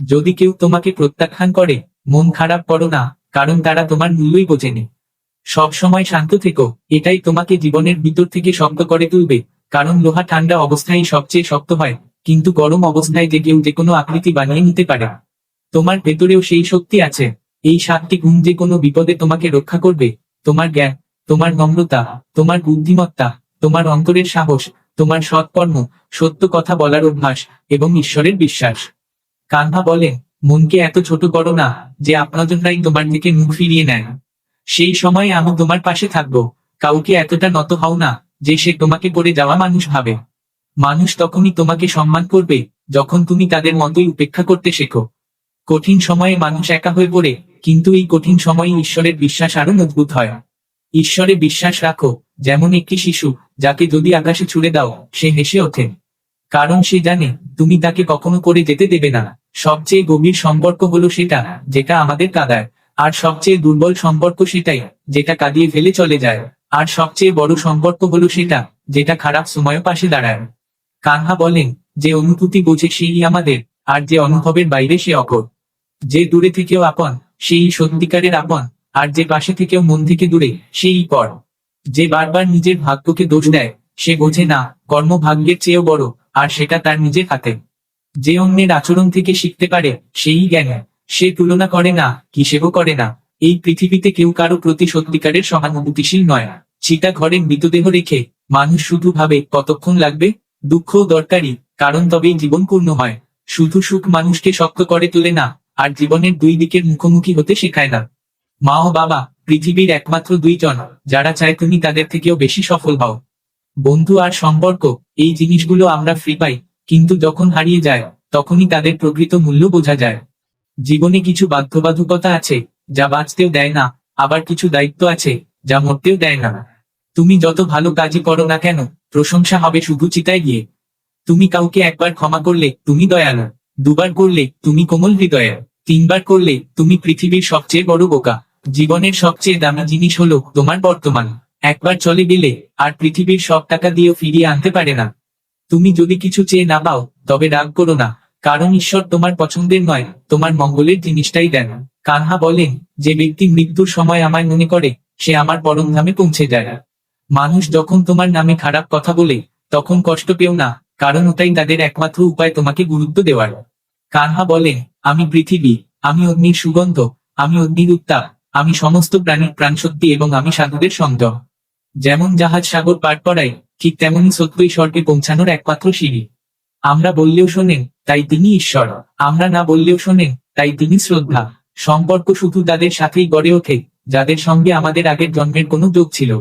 যদি কেউ তোমাকে প্রত্যাখ্যান করে, মন খারাপ করো না, কারণ তারা তোমার মূল্যই বোঝেনি। সব সময় শান্ত থেকো, এটাই তোমাকে জীবনের ভিতর থেকে শক্ত করে তুলবে। কারণ লোহা ঠান্ডা অবস্থায় সবচেয়ে শক্ত হয়, কিন্তু গরম অবস্থায় যে কেউ যে কোনো আকৃতি বানিয়ে নিতে পারে। তোমার ভেতরেও সেই শক্তি আছে। এই 7টি গুণ যে কোনো বিপদে তোমাকে রক্ষা করবে। তোমার জ্ঞান, তোমার নম্রতা, তোমার বুদ্ধিমত্তা, তোমার অন্তরের সাহস, তোমার সৎকর্ম, সত্য কথা বলার অভ্যাস এবং ঈশ্বরের বিশ্বাস। কানহা বলেন, মনকে এত ছোট করো না যে আপনজনরাই তোমার থেকে মুখ ফিরিয়ে নেয়। সেই সময় আমি তোমার পাশে থাকবো। কাউকে এতটা নত হও না যে সে তোমাকে করে যাওয়া মানুষ ভাবে। মানুষ তখনই তোমাকে সম্মান করবে যখন তুমি তাদের মতোই উপেক্ষা করতে শেখো। কঠিন সময়ে মানুষ একা হয়ে পড়ে, কিন্তু এই কঠিন সময়ে ঈশ্বরের বিশ্বাস আরো মজবুত হয়। ঈশ্বরে বিশ্বাস রাখো, যেমন একটি শিশু যাকে যদি আকাশে ছুড়ে দাও সে হেসে ওঠে। কারণ সে জানে তুমি তাকে কখনো করে যেতে দেবে না। সবচেয়ে গভীর সম্পর্ক হলো সেটা যেটা আমাদের কাঁদায়, আর সবচেয়ে দুর্বল সম্পর্ক সেটাই যেটা কাঁদিয়ে ফেলে চলে যায়। আর সবচেয়ে বড় সম্পর্ক হলো সেটা যেটা খারাপ সময় পাশে দাঁড়ায়। কানহা বলেন, যে অনুভূতি বোঝে সেই আমাদের, আর যে অনুভবের বাইরে সে অপর। যে দূরে থেকেও আপন, সেই সত্যিকারের আপন। আর যে পাশে থেকেও মন থেকে দূরে, সেই পর। যে বারবার নিজের ভাগ্যকে দোষ দেয়, সে বোঝে না কর্ম ভাগ্যের চেয়েও বড়, আর সেটা তার নিজের হাতে। যে অন্যের আচরণ থেকে শিখতে পারে, সেই জ্ঞান। সে তুলনা করে না, হিসেবও করে না। এই পৃথিবীতে কেউ কারো প্রতি সত্যিকারের সহানুভূতিশীল নয়। চিতা ঘরে মৃতদেহ রেখে মানুষ শুধু ভাবে কতক্ষণ লাগবে। দুঃখও দরকারি, কারণ তবেই জীবন পূর্ণ হয়। শুধু সুখ মানুষকে শক্ত করে তোলে না, আর জীবনের দুই দিকের মুখোমুখি হতে শেখায় না। মা ও বাবা পৃথিবীর একমাত্র দুইজন যারা চায় তুমি তাদের থেকেও বেশি সফল হও। বন্ধু আর সম্পর্ক, এই জিনিসগুলো আমরা ফ্রি পাই, কিন্তু যখন হারিয়ে যায় তখনই তাদের প্রকৃত মূল্য বোঝা যায়। জীবনে কিছু বাধ্যবাধকতা আছে যা বাঁচতেও দেয় না, আবার কিছু দায়িত্ব আছে যা মরতেও দেয় না। তুমি যত ভালো কাজই করো না কেন, প্রশংসা হবে শুধু চিতায় গিয়ে। তুমি কাউকে একবার ক্ষমা করলে তুমি দয়ালু, দুবার করলে তুমি কোমল হৃদয়ের, তিনবার করলে তুমি পৃথিবীর সবচেয়ে বড় বোকা। জীবনের সবচেয়ে দামি জিনিস হলো তোমার বর্তমান। একবার চলে গেলে আর পৃথিবীর সব টাকা দিয়েও ফিরিয়ে আনতে পারে না। তুমি যদি কিছু চেয়ে না পাও, তবে রাগ করো না, কারণ ঈশ্বর তোমার পছন্দের নয়, তোমার মঙ্গলের জিনিসটাই দেন। কানহা বলেন, যে ব্যক্তি মৃত্যুর সময় আমায় মনে করে, সে আমার পরম ধামে পৌঁছে যায়। মানুষ যখন তোমার নামে খারাপ কথা বলে, তখন কষ্ট পেও না, কারণ ওটাই তাদের একমাত্র উপায় তোমাকে গুরুত্ব দেওয়ার। কানহা বলেন, আমি পৃথিবী, আমি অগ্নির সুগন্ধ, আমি অগ্নির উত্তাপ, আমি সমস্ত প্রাণীর প্রাণশক্তি এবং আমি সাধুদের সংযম। যেমন জাহাজ সাগর পার করায়, ঠিক তেমনি সত্যই স্বর্গে পৌঁছানোর একমাত্র সিঁড়ি। আমরা বললেও শোনেন, তাই তিনি ঈশ্বর। আমরা না বললেও শোনেন, তাই তিনি শ্রদ্ধা। সম্পর্ক শুধু তাদের সাথেই গড়ে ওঠে যাদের সঙ্গে আমাদের আগের জন্মের কোনো যোগ ছিল।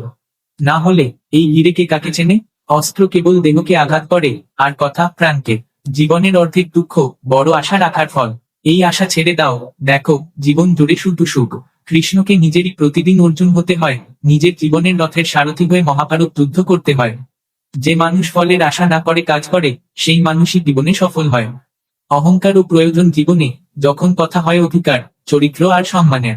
না হলে এই হিরেকে কাকে চেনে? অস্ত্র কেবল দেহকে আঘাত করে, আর কথা প্রাণকে। জীবনের অর্ধেক দুঃখ বড় আশা রাখার ফল। এই আশা ছেড়ে দাও, দেখো জীবন জুড়ে শুধু সুখ। কৃষ্ণকে নিজেরই প্রতিদিন অর্জুন হতে হয়, নিজের জীবনের রথের সারথি হয়ে মহাভারত যুদ্ধ করতে হয়। যে মানুষ ফলের আশা না করে কাজ করে, সেই মানুষই জীবনে সফল হয়। অহংকার ও প্রয়োজন জীবনে যখন কথা হয় অধিকার, চরিত্র আর সম্মানের।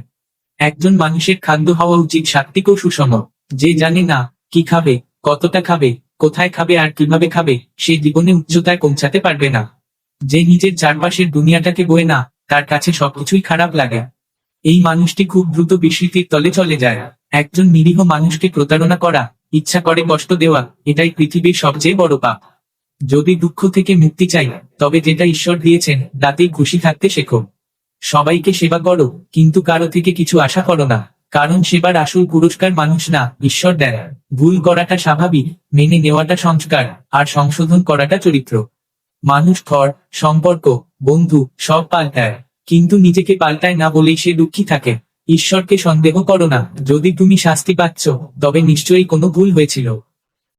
একজন মানুষের খাদ্য হওয়া উচিত সাত্বিক ও সুষম। যে জানে না কি খাবে, কতটা খাবে, কোথায় খাবে আর কিভাবে খাবে, সে জীবনে উচ্চতায় পৌঁছাতে পারবে না। যে নিজের চারপাশের দুনিয়াটাকে বোয়ে না, তার কাছে সবকিছুই খারাপ লাগে। এই মানুষটি খুব দ্রুত বিস্মৃতির তলে চলে যায়। একজন নিরীহ মানুষকে প্রতারণা করা, ইচ্ছা করে কষ্ট দেওয়া, এটাই পৃথিবীর সবচেয়ে বড় পাপ। যদি দুঃখ থেকে মুক্তি চাই, তবে যেটা ঈশ্বর দিয়েছেন তাতেই খুশি থাকতে শেখো। সবাইকে সেবা করো, কিন্তু কারো থেকে কিছু আশা করো না, কারণ সেবার আসল পুরস্কার মানুষ না, ঈশ্বর দেন। ভুল করাটা স্বাভাবিক, মেনে নেওয়াটা সংস্কার, আর সংশোধন করাটা চরিত্র। মানুষ ঘর, সম্পর্ক, বন্ধু সব পাল্টায়, কিন্তু নিজেকে পাল্টায় না বলেই সে দুঃখী থাকে। ঈশ্বরকে সন্দেহ করো না, যদি তুমি শাস্তি পাচ্ছ তবে নিশ্চয়ই কোনো ভুল হয়েছিল।